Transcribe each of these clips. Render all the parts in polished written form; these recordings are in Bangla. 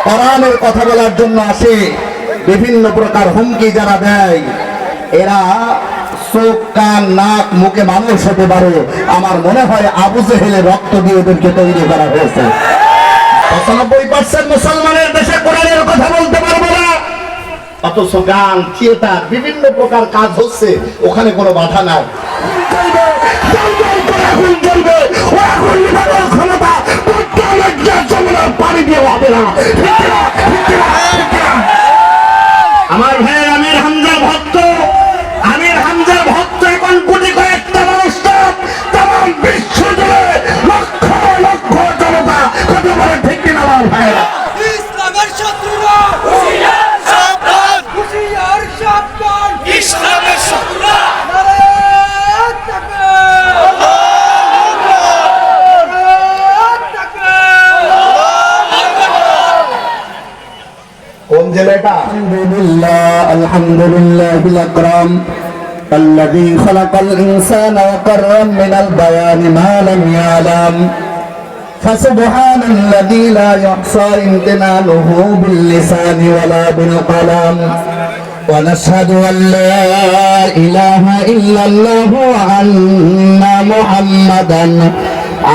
কোরআনের কথা বলার জন্য আসে, বিভিন্ন প্রকার হুমকি যারা দেয়, এরা চোখ কান নাক মুখে মানুষ হতে পারে। আমার মনে হয় আবু জেহেলের রক্ত দিয়ে এদেরকে তৈরি করা হয়েছে। 95% মুসলমানের দেশে কোরআনের কথা বলতে পারবো না, অথচ গান থিয়েটার বিভিন্ন প্রকার কাজ হচ্ছে, ওখানে কোনো বাধা নাই। পানি দিয়ে হবে না। আমার ভাই আমির হামজার ভক্ত, আমির হামজার ভক্ত এখন কোটি কয়েকটা মানুষ, তাম বিশ্ব জুড়ে লক্ষ লক্ষ জনতা কথা বলে ঠিক কিনা আমার ভাইরা? ইসলামের শত্রুরা হুঁশিয়ার সাবধান, হুঁশিয়ার সাবধান, ইসলামের শত্রুরা নারায়ে তাকবীর, আল্লাহু আকবার, নারায়ে তাকবীর, আল্লাহু আকবার। কোন জেলাটা? আলহামদুলিল্লাহিল আকরাম الذي خلق الإنسان وكرم من البيان ما لم يعلم فسبحان الذي لا يحصى امتنانه باللسان ولا بالقلم ونشهد أن لا إله إلا الله وأن محمدا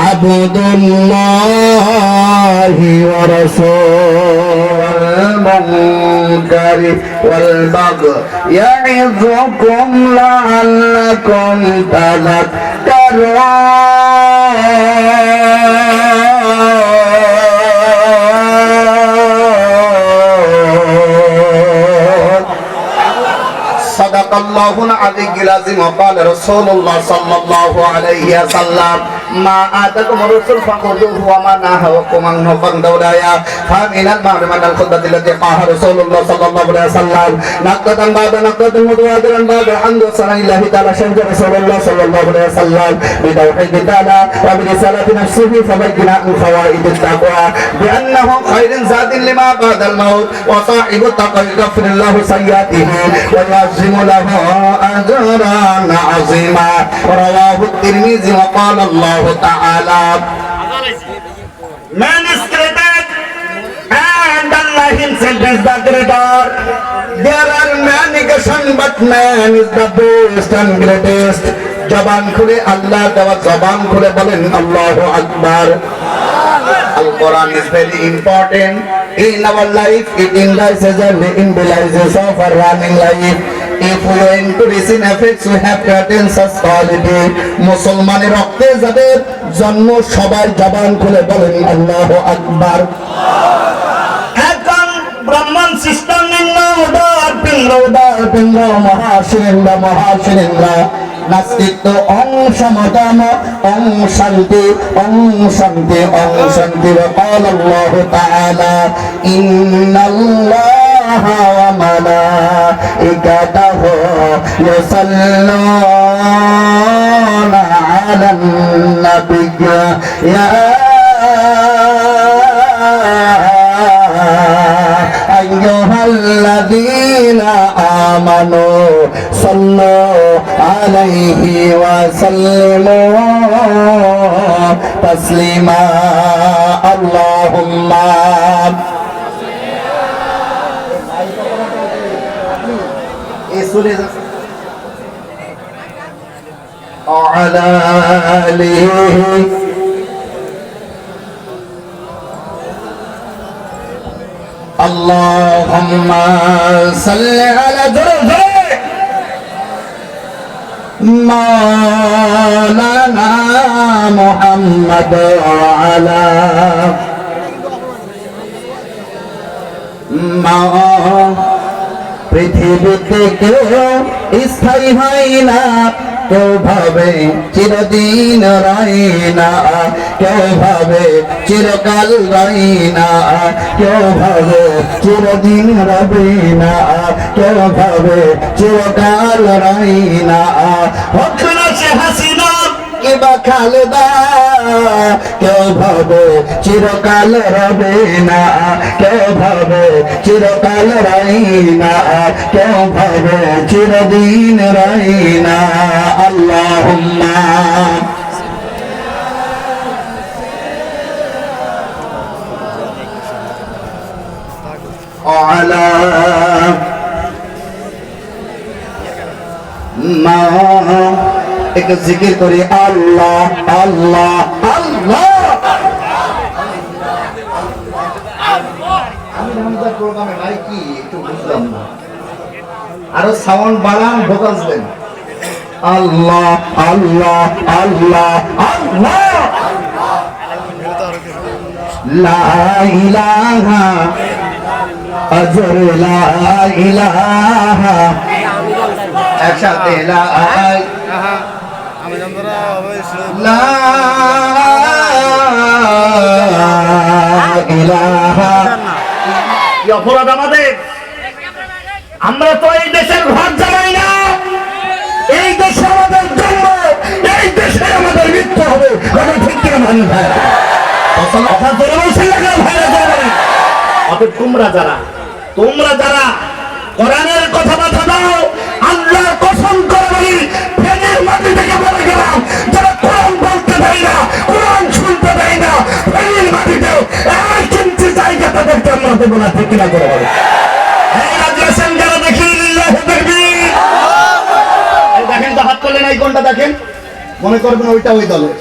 عبد الله ورسوله المنكر والبغي يعظكم لعلكم تذكرون صدق الله العلي العظيم وقال رسول الله صلى الله عليه وسلم ما آتاكم الرسول فخذوه وما نهاكم عنه فانتهوا فمن المعلوم أن الخطبة التي قالها رسول الله صلى الله عليه وسلم نقطة بعد نقطة متواترا بعد الحمد والصلاة لله تعالى شهد رسول الله صلى الله عليه وسلم بتوحيد تعالى وبرسالة نفسه فبين عن فوائد التقوى بأنه خير زاد لما بعد الموت وصاحب التقوى يغفر الله سيئاته ويعظم له أجرا عظيما رواه الترمذي وقال الله تعالى man is created and Allah himself is the creator. There are many creations but man is the best and greatest. জবান খুলে আল্লাহ দেওয়া জবান খুলে বলেন আল্লাহু আকবার। Al Quran is very important in our life. It indices and implies of our running life. If we want to receive effects, we have to attain such quality. মুসলমানের রক্তে যাদের জন্ম সবাই জবান খুলে বলেন আল্লাহু আকবার। এখন ব্রাহ্মণ সিস্টেম নিম্ন উদার পিঙ্গ মহাশিরেন্দ্র নাস্তিত্ব অংশমতম অংশান্তি অংশান্তি অংশান্তি وقال الله تعالى إن الله وملائكته يصلون على النبي يا أيها الذين آمنوا صلوا عليه وسلموا تسليما اللهم وعلى آله اللهم صل على مولانا محمد وعلى পৃথিবীতে কেউ স্থায়ী হয় না, কেউ ভাবে চিরদিন রয় না, কেউ ভাবে চিরকাল রয় না, কেউ ভাবে চিরদিন রবে না, কেউ ভাবে চিরকাল রয় না। হোক না সে হাসিনা কিবা খালেদা, কেউ ভাবে চিরকাল রবে না, কেউ ভাবে চিরকাল রয় না, কেউ ভাবে চিরদিন রয় না। আল্লাহুম্মা আলা মা একটু জিকির করি আল্লাহ আল্লাহ আল্লাহ। আমি রমজান প্রোগ্রামে নাই কি একটু বুঝলাম না, আরো সাউন্ড বাড়ান, ভোকালস দেন। আল্লাহ আল্লাহ আল্লাহ আল্লাহ লা ইলাহা আজর লা ইলাহা একসাথে লা ইলাহা। কি অপরাধ আমাদের? আমরা তো এই দেশের ঘর জামাই না, এই দেশে আমাদের জন্ম, এই দেশে আমাদের মৃত্যু হবে। কথা ঠিক কিনা মানুষ ভাই? কথা ধরে বলছেন না কেন ভাইরা? অতএব তোমরা যারা কোরআনের কথা মাথা দাও, আল্লাহর কসম করে বলি, ফেনের মাটি থেকে বলে গেলাম, যারা কোরআন বলতে দেয় না, কোরআন শুনতে দেয় না, ফেনের মাটিতেও এক ইঞ্চি জায়গা তাদের জন্য দেবো না। ঠিক কিনা করে বলে? দেখেন তো হাত করলেন, এই কোনটা দেখেন, মনে করবেন ওইটা ওই দলের।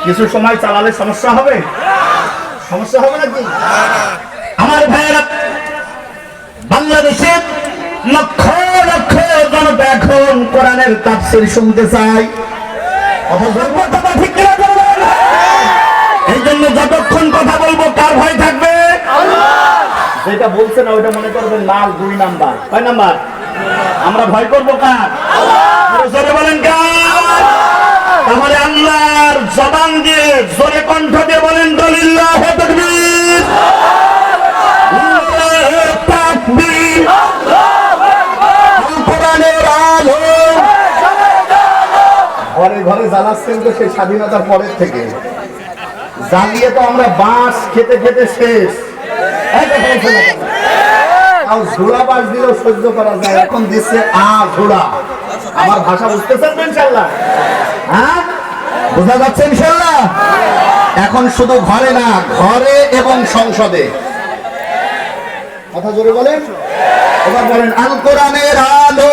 কিছু সময় চালালে সমস্যা হবে নাকি? আমার ভাইয়েরা, বাংলাদেশের লক্ষ লক্ষ জনতা এখন কোরআনের তাফসীর শুনতে চায়। এই জন্য যতক্ষণ কথা বলবো কার ভয় থাকবে? যেটা বলছে না ওইটা মনে করবেন লাল 2 নাম্বার। কয় নাম্বার? আমরা ভয় করবো কার? জোরে বলেন কার? তাহলে আল্লাহর জবান দিয়ে জোরে কণ্ঠ দিয়ে বলেন দলিল্লাহ তাকবীর, আল্লাহু তাকবীর, কোরআনের আলো। ঘরে ঘরে জ্বালাচ্ছেন তো সেই স্বাধীনতার পরের থেকে, জ্বালিয়ে তো আমরা বাঁশ খেতে খেতে শেষ। ঝোড়া বাঁশ দিলেও সহ্য করা যায়, এখন দিচ্ছে ঝোড়া। আমার ভাষা বুঝতেছেন ইনশাআল্লাহ? হ্যাঁ, বোঝা যাচ্ছে ইনশাআল্লাহ? এখন শুধু ঘরে না, ঘরে এবং সংসদে। কথা জোরে বলেন, এবার বলেন আল কোরআনের আলো।